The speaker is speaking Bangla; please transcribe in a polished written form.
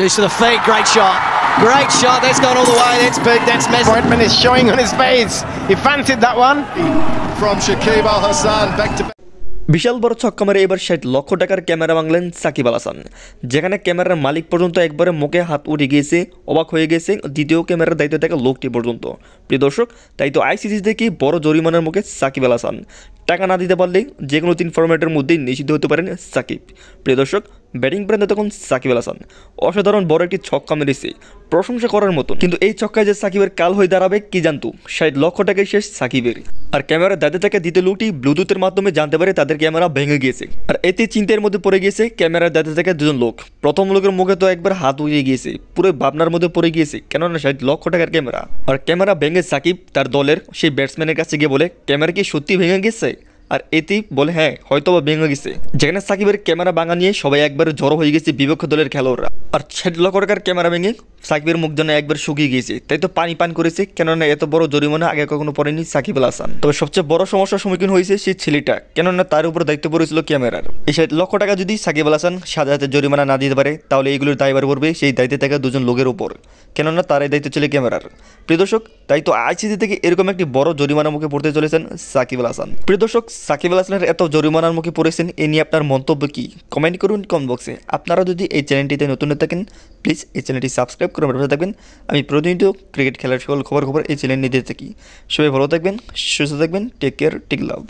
Use of the feet, great shot. Great shot, that's gone all the way, that's big, that's massive. Disappointment is showing on his face. He fancied that one. From Shakib Al Hasan back to বিশাল বড় ছক্কা মেরে এবার ৬০ লক্ষ টাকার ক্যামেরা ভাঙলেন সাকিব আল হাসান, যেখানে ক্যামেরার মালিক পর্যন্ত একবারে মুখে হাত উঠে গিয়েছে, অবাক হয়ে গেছে দ্বিতীয় ক্যামেরার দায়িত্বে থাকা লোকটি পর্যন্ত। প্রিয় দর্শক, তাই তো আইসিসি থেকে বড় জরিমানার মুখে সাকিব আল হাসান। টাকা না দিতে পারলে যে কোনো ৩ ফরম্যাটের মধ্যেই নিষিদ্ধ হতে পারেন সাকিব। প্রিয় দর্শক, ব্যাটিং প্রান্তে তখন সাকিব আল হাসান অসাধারণ বড় একটি ছক্কা মেরেছে, প্রশংসা করার মতো। কিন্তু এই ছক্কায় যে সাকিবের কাল হয়ে দাঁড়াবে কি জানতো? ৬০ লক্ষ টাকায় শেষ সাকিবের। আর ক্যামেরার দায়িত্বে থাকা দ্বিতীয় লোকটি ব্লুটুথের মাধ্যমে জানতে পারে তাদের ক্যামেরা ভেঙে গিয়েছে। আর এতে চিন্তার মধ্যে পড়ে গিয়েছে ক্যামেরার দায়িত্বে থাকা দুজন লোক। প্রথম লোকের মুখে তো একবার হাত উঠিয়ে গিয়েছে, পুরো ভাবনার মধ্যে পড়ে গিয়েছে, কেননা ৬০ লক্ষ টাকার ক্যামেরা। আর ক্যামেরা ভেঙে সাকিব তার দলের সেই ব্যাটসম্যানের কাছে গিয়ে বলে, ক্যামেরা কি সত্যি ভেঙে গেছে? আর এতেই বলে, হ্যাঁ হয়তো বা ভেঙে গেছে। যেখানে সাকিবের ক্যামেরা ভাঙা নিয়ে সবাই একবার জড়ো হয়ে গেছে বিপক্ষ দলের খেলোয়াড়রা। আর ৬০ লক্ষ টাকার ক্যামেরা ভেঙে সাকিবের মুখ যেন একবার শুকিয়ে গিয়েছে, তাই তো পানি পান করেছে, কেননা এত বড় জরিমানা আগে কখনো পড়েনি সাকিব আল হাসান। তবে সবচেয়ে বড় সমস্যার সম্মুখীন হয়েছে সেই ছেলেটা, কেননা তার উপর দায়িত্ব পড়েছিল ক্যামেরার। এই ৬০ লক্ষ টাকা যদি সাকিব আল হাসান সাথে সাথে জরিমানা না দিতে পারে, তাহলে এইগুলোর দায়ভার পড়বে সেই দায়িত্বে থাকা দুজন লোকের উপর, কেননা তারাই দায়িত্ব ছিল ক্যামেরার। প্রিয় দর্শক, তাই তো আইসিসি থেকে এরকম একটি বড় জরিমানার মুখে পড়তে চলেছেন সাকিব আল হাসান। প্রিয় দর্শক, সাকিব আল হাসানের এত জরিমানার মুখে পড়েছেন, এ নিয়ে আপনার মন্তব্য কি? কমেন্ট করুন কমেন্ট বক্সে। আপনারা যদি এই চ্যানেলটিতে নতুন থাকেন, প্লিজ এই চ্যানেলটি সাবস্ক্রাইব করে পাশে থাকবেন। আমি প্রতিনিয়ত ক্রিকেট খেলার সকল খবর এই চ্যানেল নিয়ে দিতে থাকি। সবাই ভালো থাকবেন, সুস্থ থাকবেন, টেক কেয়ার, টেক লাভ।